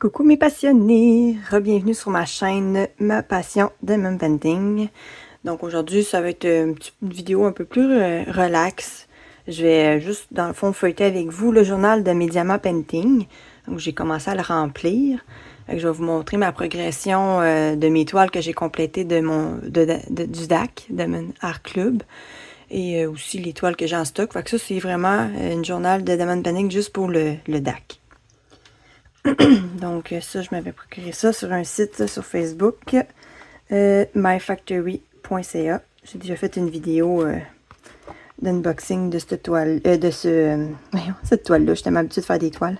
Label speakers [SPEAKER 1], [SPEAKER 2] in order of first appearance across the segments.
[SPEAKER 1] Coucou mes passionnés, bienvenue sur ma chaîne Ma Passion Diamond Painting. Donc aujourd'hui ça va être une petite vidéo un peu plus relax. Je vais juste dans le fond feuilleter avec vous le journal de mes diamants painting. Donc j'ai commencé à le remplir. Je vais vous montrer ma progression de mes toiles que j'ai complétées du DAC, Diamond Art Club. Et aussi les toiles que j'ai en stock. Fait que ça c'est vraiment une journal de Diamond Painting juste pour le DAC. Donc ça, je m'avais procuré ça sur un site sur Facebook, myfactory.ca. J'ai déjà fait une vidéo d'unboxing de cette toile, cette toile-là. J'étais habituée de faire des toiles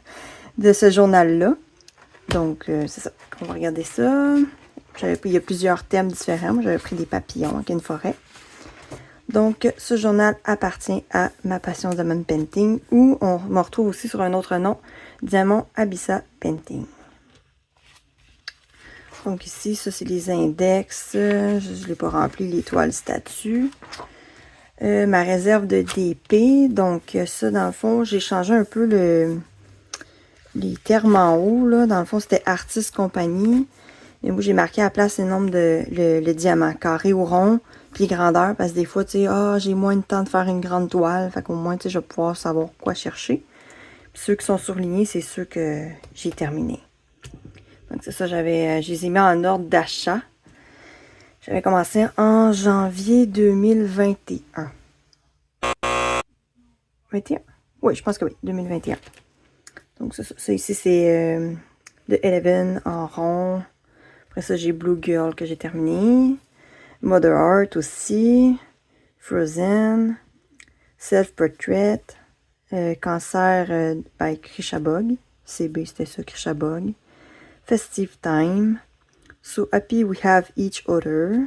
[SPEAKER 1] de ce journal-là. Donc c'est ça. On va regarder ça. Il y a plusieurs thèmes différents. Moi, j'avais pris des papillons avec une forêt. Donc, ce journal appartient à Ma Passion Diamond Painting, où on me retrouve aussi sur un autre nom, Diamond Abyssa Painting. Donc ici, ça c'est les index. Je ne l'ai pas rempli, les toiles statues. Ma réserve de DP. Donc ça, dans le fond, j'ai changé un peu les termes en haut. Là. Dans le fond, c'était Artist Compagnie. Et moi, j'ai marqué à la place le nombre de le diamant, carré ou rond. Puis grandeur, parce que des fois, tu sais, j'ai moins de temps de faire une grande toile. Fait qu'au moins, tu sais, je vais pouvoir savoir quoi chercher. Puis ceux qui sont surlignés, c'est ceux que j'ai terminés. Donc c'est ça, je les ai mis en ordre d'achat. J'avais commencé en janvier 2021. 21? Oui, je pense que oui, 2021. Donc ça ici, c'est de Eleven en rond. Après ça, j'ai Blue Girl que j'ai terminé. Mother Art aussi, Frozen, Self Portrait, Cancer by Krishabog, CB c'était ça, Krishabog, Festive Time, So Happy We Have Each Other,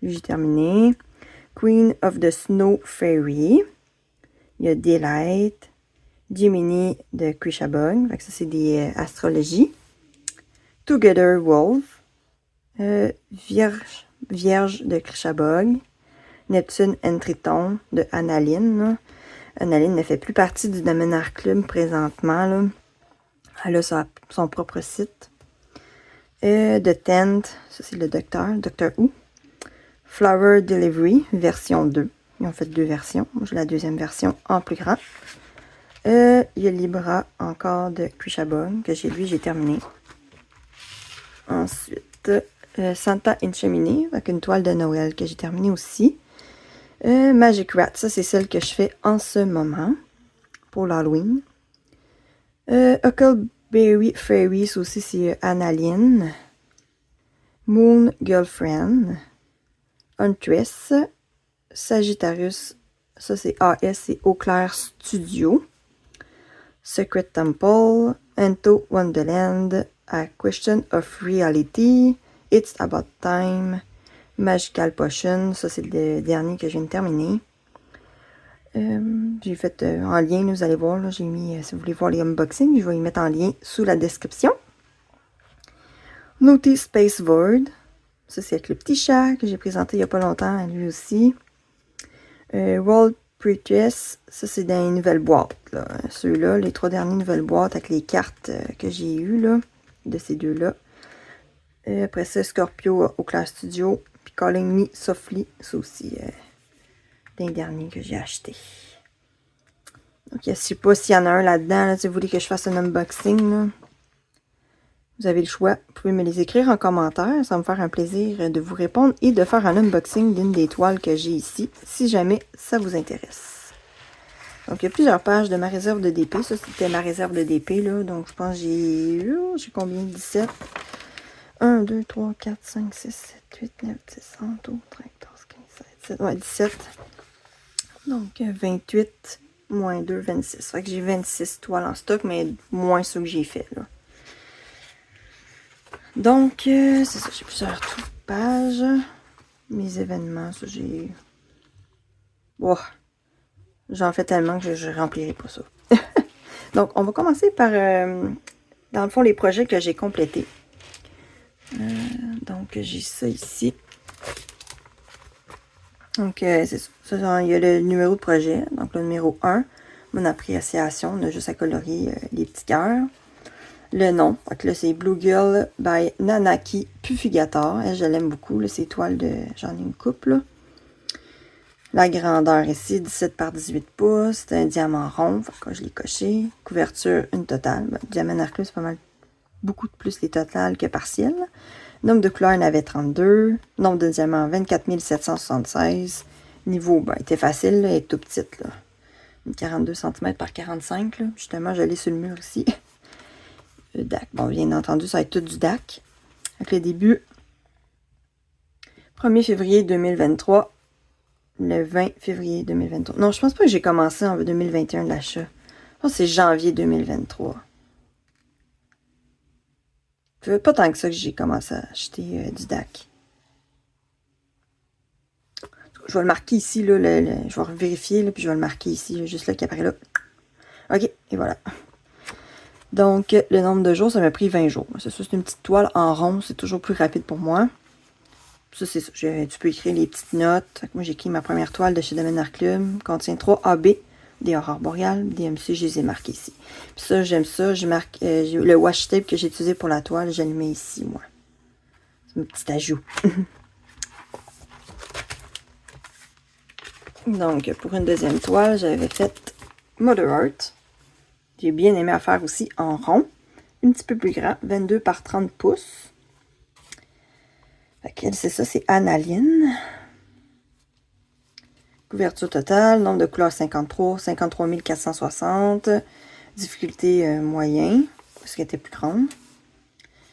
[SPEAKER 1] j'ai terminé, Queen of the Snow Fairy, il y a Daylight, Gemini de Krishabog, ça c'est des astrologies, Together Wolf, Vierge de Krishabog, Neptune and Triton de Analine. Analine ne fait plus partie du Diamond Art Club présentement. Là. Elle a son propre site. The Tent, ça c'est le Docteur Who. Flower Delivery, version 2. Ils ont fait 2 versions. Moi j'ai la deuxième version en plus grand. Il y a Libra encore de Krishabog, que j'ai terminé. Ensuite, Santa in Chimney, avec une toile de Noël que j'ai terminée aussi. Magic Rat, ça c'est celle que je fais en ce moment pour l'Halloween. Huckleberry Fairies aussi c'est Analine. Moon Girlfriend. Huntress. Sagittarius, ça c'est AS, c'est Eau Claire Studio. Secret Temple. Ento Wonderland. A Question of Reality. It's About Time. Magical Potion, ça c'est le dernier que je viens de terminer. J'ai fait en lien, vous allez voir, j'ai mis, si vous voulez voir les unboxings, je vais y mettre en lien sous la description. Naughty Space Void, ça c'est avec le petit chat que j'ai présenté il n'y a pas longtemps, à lui aussi. World Prettiest, ça c'est dans les nouvelles boîtes. Ceux-là, les 3 dernières nouvelles boîtes avec les cartes que j'ai eues, là, de ces deux-là. Après ça, Scorpio au Claire Studio. Puis Calling Me Softly, c'est aussi l'un dernier que j'ai acheté. Donc, je ne sais pas s'il y en a un là-dedans, là, si vous voulez que je fasse un unboxing. Là. Vous avez le choix. Vous pouvez me les écrire en commentaire. Ça va me faire un plaisir de vous répondre et de faire un unboxing d'une des toiles que j'ai ici, si jamais ça vous intéresse. Donc, il y a plusieurs pages de ma réserve de DP. Ça, c'était ma réserve de DP. Là. Donc, je pense que j'ai combien? 17. 1, 2, 3, 4, 5, 6, 7, 8, 9, 10, 11, 12, 13, 14, 15, 16, 17. Ouais, 17. Donc, 28 moins 2, 26. Ça fait que j'ai 26 toiles en stock, mais moins ceux que j'ai fait, là. Donc, c'est ça. J'ai plusieurs pages. Mes événements, ça, j'ai... Wow. J'en fais tellement que je ne remplirai pas ça. Donc, on va commencer par, dans le fond, les projets que j'ai complétés. Donc, j'ai ça ici. Donc, c'est ça. Il y a le numéro de projet. Donc, le numéro 1, mon appréciation. On a juste à colorier les petits cœurs. le nom. Fait que là, c'est Bluegill by Nanaki Puffigator. Elle, je l'aime beaucoup. Là, c'est étoile de... J'en ai une coupe, là. La grandeur ici, 17 par 18 pouces. C'est un diamant rond. Fait que je l'ai coché. Couverture, une totale. Ben, diamant Narclus, c'est pas mal beaucoup de plus les totales que partiels. Nombre de couleurs, il y en avait 32. Nombre de diamants, 24 776. Niveau, ben, était facile, là, elle est tout petite, là. 42 cm par 45, là. Justement, je l'ai sur le mur ici. Le DAC. Bon, bien entendu, ça va être tout du DAC. Avec le début, 1er février 2023. Le 20 février 2023. Non, je pense pas que j'ai commencé en 2021 l'achat. Je pense que c'est janvier 2023. Ça fait pas tant que ça que j'ai commencé à acheter du DAC. Je vais le marquer ici, là, je vais vérifier, là, puis je vais le marquer ici, là, juste là qui apparaît là. OK, et voilà. Donc, le nombre de jours, ça m'a pris 20 jours. C'est ça, c'est une petite toile en rond, c'est toujours plus rapide pour moi. Ça, c'est ça. Tu peux écrire les petites notes. Moi, j'ai écrit ma première toile de chez Domaine Arclum. Contient 3 AB, des aurores boréales, des DMC, je les ai marqués ici. Puis ça, j'aime ça. Je marque le washi tape que j'ai utilisé pour la toile, je le mets ici, moi. C'est un petit ajout. Donc, pour une deuxième toile, j'avais fait Mother Earth. J'ai bien aimé à faire aussi en rond. Un petit peu plus grand, 22 par 30 pouces. C'est ça, c'est analine. Couverture totale, nombre de couleurs 53, 53 460. Difficulté moyen, parce qu'elle était plus grande.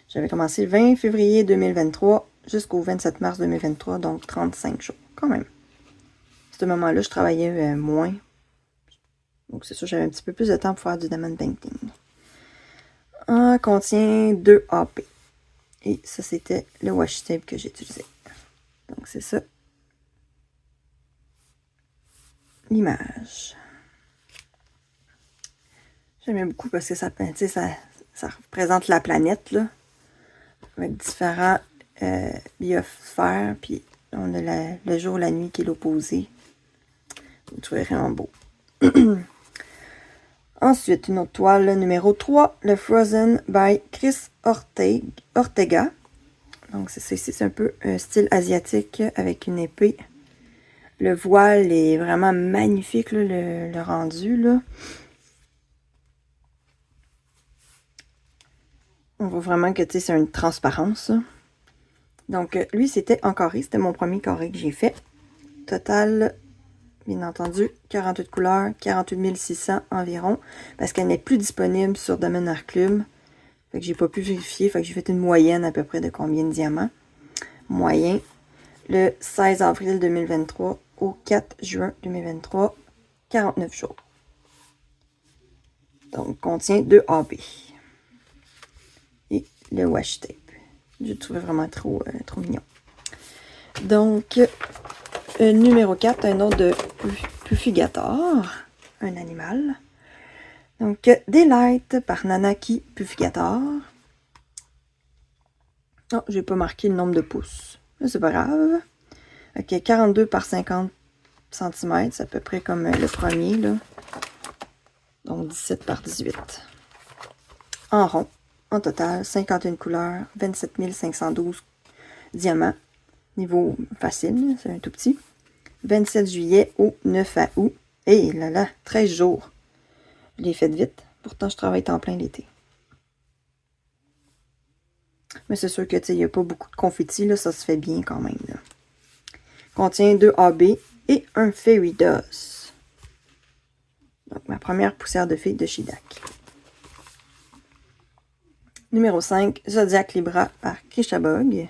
[SPEAKER 1] J'avais commencé le 20 février 2023 jusqu'au 27 mars 2023, donc 35 jours, quand même. À ce moment-là, je travaillais moins. Donc, c'est sûr, j'avais un petit peu plus de temps pour faire du diamond painting. Contient 2 AP. Et ça, c'était le washi tape que j'ai utilisé. Donc, c'est ça. L'image. J'aimais beaucoup parce que ça représente la planète, là. Avec différents biosphères. Puis, on a le jour, la nuit qui est l'opposé. Je trouvais vraiment beau. Ensuite, une autre toile, numéro 3, le Frozen by Chris Ortega. Donc, c'est un peu un style asiatique avec une épée. Le voile est vraiment magnifique, là, le rendu, là. On voit vraiment que, c'est une transparence, là. Donc, lui, c'était en carré. C'était mon premier carré que j'ai fait. Total, bien entendu, 48 couleurs, 48 600 environ. Parce qu'elle n'est plus disponible sur Domaine Arclum. Fait que j'ai pas pu vérifier. Fait que j'ai fait une moyenne à peu près de combien de diamants. Moyen. Le 16 avril 2023 au 4 juin 2023. 49 jours. Donc, contient 2 AB. Et le washi tape. Je le trouvais vraiment trop mignon. Donc, numéro 4, un autre de Puffigator. Un animal. Donc, Delight par Nanaki Puffigator. Oh, j'ai pas marqué le nombre de pouces. C'est pas grave. Ok, 42 par 50 cm. C'est à peu près comme le premier, là. Donc, 17 par 18. En rond. En total, 51 couleurs, 27 512 diamants. Niveau facile, c'est un tout petit. 27 juillet au 9 août. Et là là, 13 jours. Je l'ai fait vite. Pourtant, je travaille temps plein l'été. Mais c'est sûr que, il n'y a pas beaucoup de confetti, là, ça se fait bien quand même, là. Contient 2 AB et un Fairy Dust. Donc, ma première poussière de fée de chez DAC. Numéro 5, Zodiac Libra par Krishabog.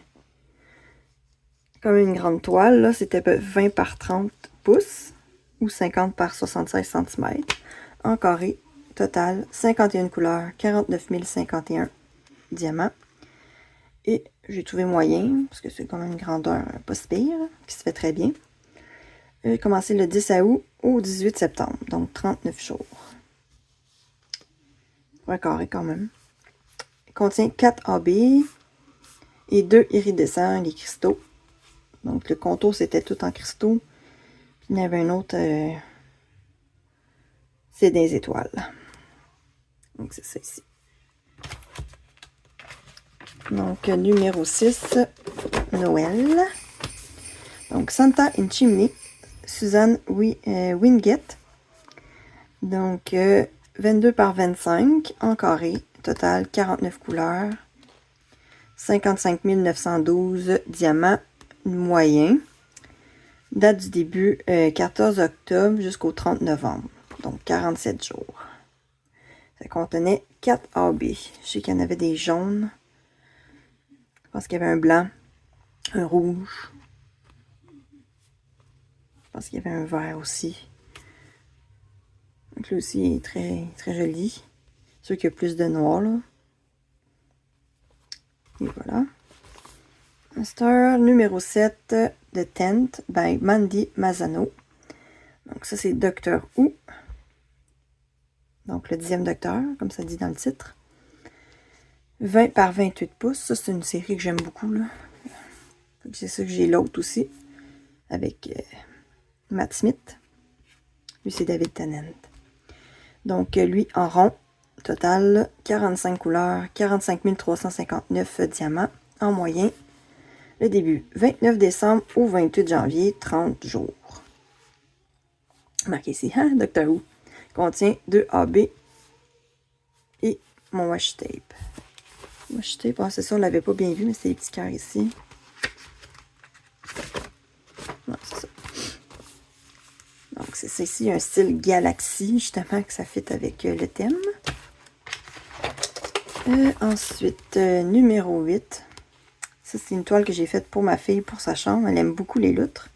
[SPEAKER 1] Comme une grande toile, là, c'était 20 par 30 pouces ou 50 par 76 cm. En carré, total, 51 couleurs, 49 051 diamants. Et j'ai trouvé moyen, parce que c'est quand même une grandeur pas si pire, qui se fait très bien. J'ai commencé le 10 août au 18 septembre, donc 39 jours. Un carré quand même. Il contient 4 AB et 2 iridescents, les cristaux. Donc le contour c'était tout en cristaux. Puis il y avait un autre, c'est des étoiles. Donc c'est ça ici. Donc, numéro 6, Noël. Donc, Santa in Chimney, Suzanne Wingate. Donc, 22 par 25 en carré. Total, 49 couleurs. 55 912 diamants moyens. Date du début, 14 octobre jusqu'au 30 novembre. Donc, 47 jours. Ça contenait 4 AB. Je sais qu'il y en avait des jaunes. Je pense qu'il y avait un blanc, un rouge. Je pense qu'il y avait un vert aussi. Donc, lui aussi, il est très, très joli. C'est sûr qu'il y a plus de noir, là. Et voilà. Star numéro 7, The Tent by Mandy Mazzano. Donc, ça, c'est Docteur Who. Donc, le 10e docteur, comme ça dit dans le titre. 20 par 28 pouces. Ça, c'est une série que j'aime beaucoup, là. C'est ça que j'ai l'autre aussi. Avec Matt Smith. Lui, c'est David Tennant. Donc, lui, en rond, total, 45 couleurs, 45 359 diamants en moyen. Le début, 29 décembre au 28 janvier, 30 jours. Marqué ici, hein, Doctor Who. Contient 2 AB et mon washi tape. Washi tape, c'est ça, on l'avait pas bien vu, mais c'est les petits cœurs ici. Non, c'est ça. Donc, c'est ça ici, un style galaxie, justement, que ça fit avec le thème. Ensuite, numéro 8. Ça, c'est une toile que j'ai faite pour ma fille, pour sa chambre. Elle aime beaucoup les loutres.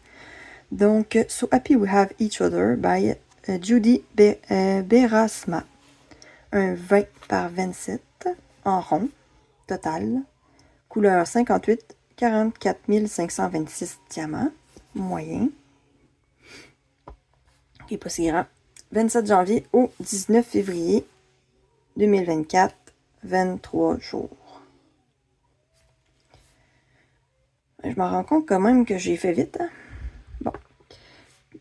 [SPEAKER 1] Donc, So Happy We Have Each Other by Judy Berasma. Un 20 par 27 en rond, total. Couleur 58, 44 526 diamants, moyen. Qui est pas si grand. 27 janvier au 19 février 2024, 23 jours. Je me rends compte quand même que j'ai fait vite. Hein? Bon.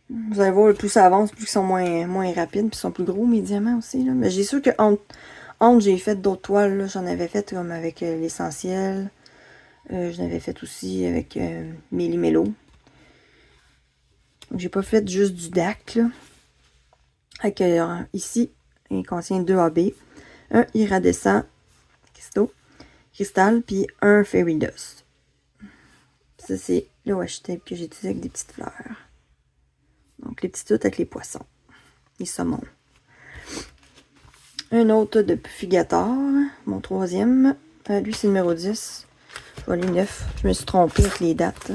[SPEAKER 1] Vous allez voir, plus ça avance, plus ils sont moins rapides, puis ils sont plus gros, mes diamants aussi. Là. Mais j'ai sûr que entre j'ai fait d'autres toiles. J'en avais fait comme avec l'essentiel. J'en avais fait aussi avec Méli Mélo. J'ai pas fait juste du DAC. Là. Avec, ici, il contient 2 AB. Un iridescent cristal, puis un fairy dust. Ça, c'est le washi tape que j'ai utilisé avec des petites fleurs. Donc, les petites toutes avec les poissons. Les saumons. Un autre de Pufigator, mon 3e. Lui, c'est numéro 10. Je vois les 9. Je me suis trompée avec les dates.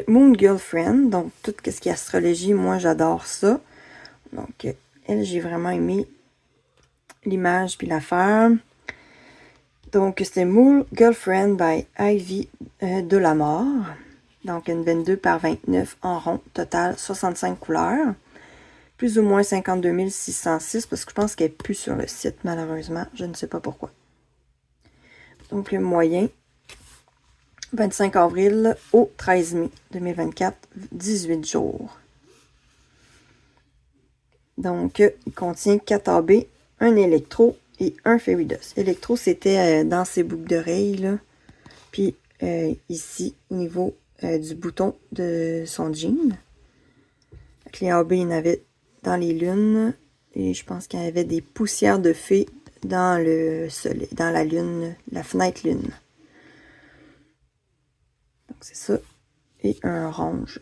[SPEAKER 1] Moon Girlfriend. Donc, tout ce qui est astrologie, moi, j'adore ça. Donc, elle, j'ai vraiment aimé l'image puis l'affaire. Donc, c'était Moon Girlfriend by Ivy de la mort. Donc, une 22 par 29 en rond. Total, 65 couleurs. Plus ou moins 52 606 parce que je pense qu'elle n'est plus sur le site, malheureusement. Je ne sais pas pourquoi. Donc, le moyen. 25 avril au 13 mai 2024. 18 jours. Donc, il contient 4 AB, un électro et un fairy dust. Électro, c'était dans ses boucles d'oreilles, là. Puis, ici, au niveau du bouton de son jean. Avec les AB, il y en avait dans les lunes. Et je pense qu'il y avait des poussières de fées dans le soleil, dans la lune, la fenêtre lune. Donc, c'est ça. Et un orange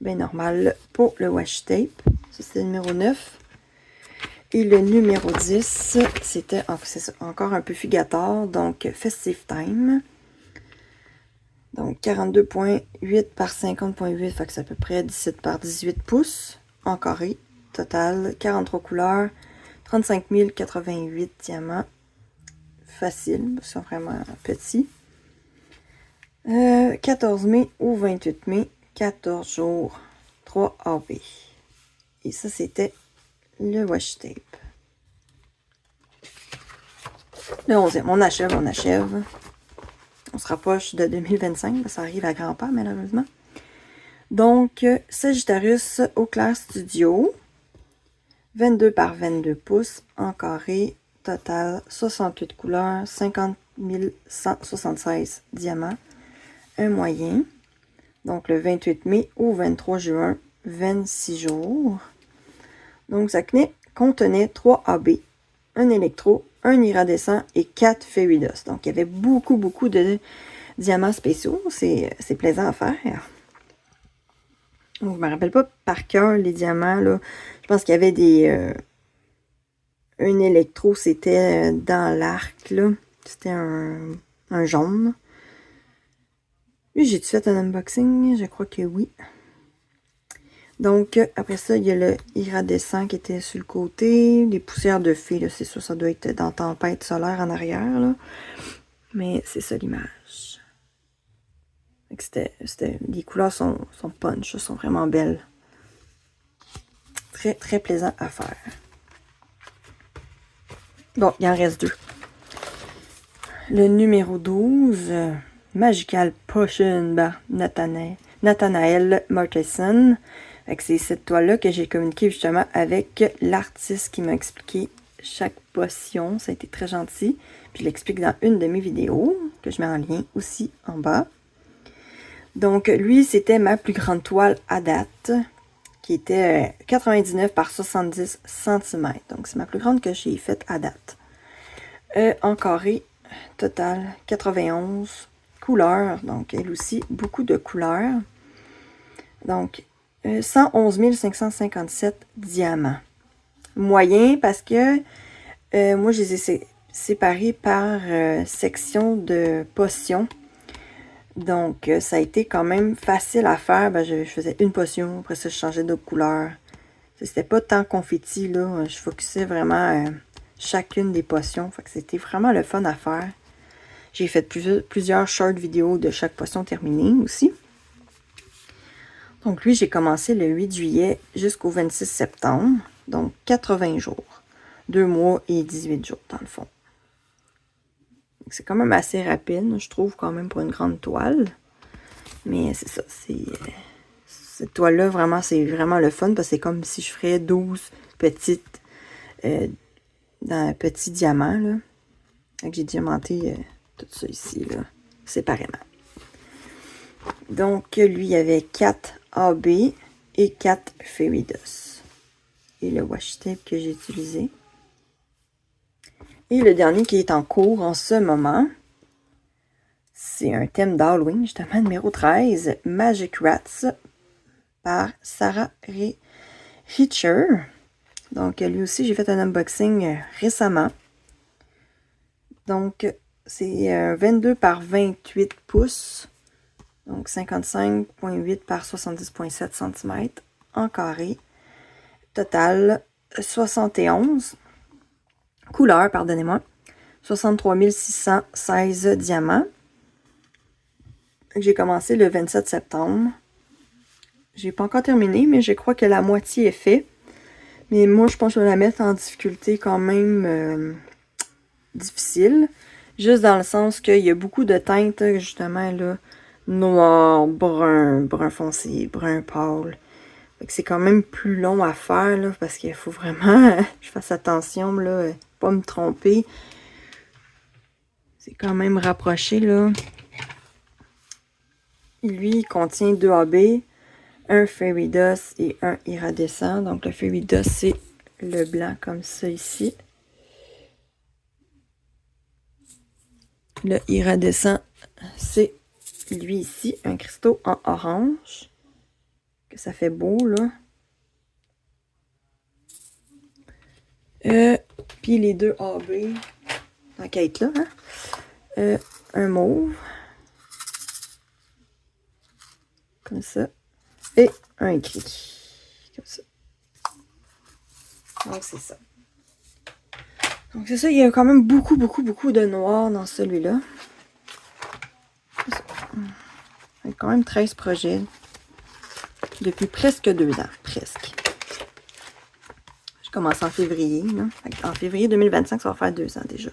[SPEAKER 1] bien normal pour le washi tape. Ça, c'est le numéro 9. Et le numéro 10, c'était encore un peu Fugator, donc Festive Time. Donc 42.8 par 50.8, fait que c'est à peu près 17 par 18 pouces en carré. Total, 43 couleurs, 35 088 diamants. Facile, ils sont vraiment petits. 14 mai au 28 mai, 14 jours, 3 AB. Et ça, c'était le washi tape. Le 11e, on achève. On se rapproche de 2025, ça arrive à grands pas, malheureusement. Donc, Sagittarius au clair studio. 22 par 22 pouces en carré. Total, 68 couleurs, 50 1176 diamants. Un moyen. Donc, le 28 mai au 23 juin, 26 jours. Donc, ça contenait 3 AB, un électro, un iridescent et 4 fairy dust. Donc, il y avait beaucoup de diamants spéciaux. C'est plaisant à faire. Donc, je ne me rappelle pas par cœur les diamants, là. Je pense qu'il y avait des... un électro, c'était dans l'arc, là. C'était un jaune. Lui, j'ai-tu fait un unboxing? Je crois que oui. Donc, après ça, il y a le iridescent qui était sur le côté. Les poussières de fée, là, c'est sûr, ça doit être dans Tempête solaire en arrière, là. Mais c'est ça l'image. Les couleurs sont punch, sont vraiment belles. Très, très plaisant à faire. Bon, il en reste 2. Le numéro 12, Magical Potion par Nathanael Martinson. C'est cette toile-là que j'ai communiqué justement avec l'artiste qui m'a expliqué chaque potion. Ça a été très gentil. Puis je l'explique dans une de mes vidéos, que je mets en lien aussi en bas. Donc, lui, c'était ma plus grande toile à date, qui était 99 par 70 cm. Donc, c'est ma plus grande que j'ai faite à date. En carré, total 91 couleurs. Donc, elle aussi, beaucoup de couleurs. Donc, 111 557 diamants. Moyen, parce que moi, je les ai séparés par section de potions. Donc, ça a été quand même facile à faire. Ben, je faisais une potion, après ça, je changeais d'autres couleurs. C'était pas tant confetti, là. Je focusais vraiment chacune des potions. Fait que c'était vraiment le fun à faire. J'ai fait plusieurs short vidéos de chaque potion terminée aussi. Donc, lui, j'ai commencé le 8 juillet jusqu'au 26 septembre. Donc, 80 jours. 2 mois et 18 jours, dans le fond. C'est quand même assez rapide, je trouve, quand même, pour une grande toile. Mais c'est ça, cette toile-là, vraiment, c'est vraiment le fun, parce que c'est comme si je ferais 12 petites, dans un petit diamant, là. J'ai diamanté tout ça ici, là, séparément. Donc, lui, il y avait 4 AB et 4 fairy dust. Et le washi tape que j'ai utilisé. Et le dernier qui est en cours en ce moment, c'est un thème d'Halloween, justement, numéro 13, Magic Rats, par Sarah Richer. Donc, lui aussi, j'ai fait un unboxing récemment. Donc, c'est 22 par 28 pouces. Donc, 55,8 par 70,7 cm en carré. Total, 71 couleurs, pardonnez-moi. 63 616 diamants. J'ai commencé le 27 septembre. J'ai pas encore terminé, mais je crois que la moitié est faite. Mais moi, je pense que je vais la mettre en difficulté quand même difficile. Juste dans le sens qu'il y a beaucoup de teintes, justement, là. Noir, brun, brun foncé, brun pâle. C'est quand même plus long à faire, là, parce qu'il faut vraiment je fasse attention, là, pas me tromper. C'est quand même rapproché, là. Lui, il contient 2 AB, un fairy dust et un iridescent. Donc, le fairy dust, c'est le blanc comme ça ici. Le iridescent, c'est lui ici, un cristaux en orange. Que ça fait beau, là. Puis les 2 AB, dans quête là, hein? Un mauve. Comme ça. Et un gris. Comme ça. Donc, c'est ça. Donc, c'est ça. Il y a quand même beaucoup de noir dans celui-là. Il y a quand même 13 projets. Depuis presque 2 ans. Presque. J'ai commencé en février. Là. En février 2025, ça va faire 2 ans déjà.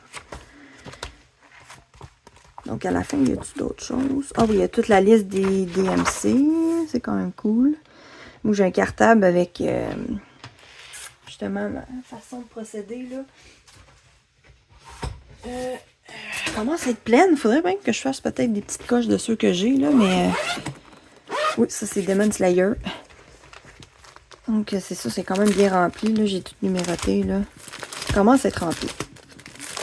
[SPEAKER 1] Donc, à la fin, il y a d'autres choses. Ah oui, il y a toute la liste des DMC. C'est quand même cool. Moi, j'ai un cartable avec justement ma façon de procéder, là. commence à être pleine. Faudrait bien que je fasse peut-être des petites coches de ceux que j'ai, là, mais... Oui, ça, c'est Demon Slayer. Donc, c'est ça, c'est quand même bien rempli, là. J'ai tout numéroté, là. Ça commence à être rempli.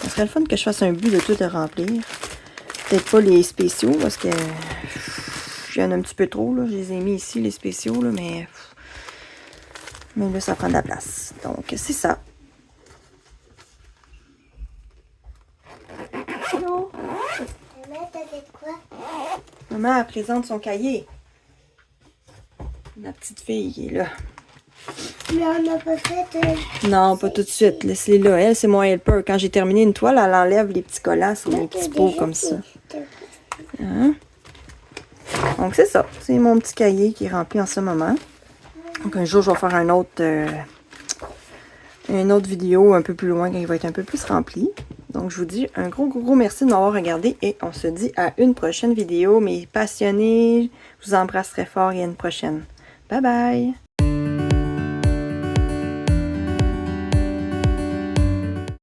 [SPEAKER 1] Ça serait le fun que je fasse un but de tout à remplir. Peut-être pas les spéciaux, parce que... Il y en a un petit peu trop, là. Je les ai mis ici, les spéciaux, là, mais... Mais là, ça prend de la place. Donc, c'est ça. Allô?
[SPEAKER 2] Maman, t'as fait quoi?
[SPEAKER 1] Maman, elle présente son cahier. La petite fille qui est là.
[SPEAKER 2] Mais on n'a pas fait...
[SPEAKER 1] Non, pas tout de suite. Laisse-les là. Elle, c'est mon helper. Quand j'ai terminé une toile, elle enlève les petits collants sur les petits pots comme ça. Hein? Donc, c'est ça. C'est mon petit cahier qui est rempli en ce moment. Donc, un jour, je vais faire une autre vidéo un peu plus loin quand il va être un peu plus rempli. Donc, je vous dis un gros merci de m'avoir regardé et on se dit à une prochaine vidéo. Mes passionnés, je vous embrasse très fort et à une prochaine. Bye bye!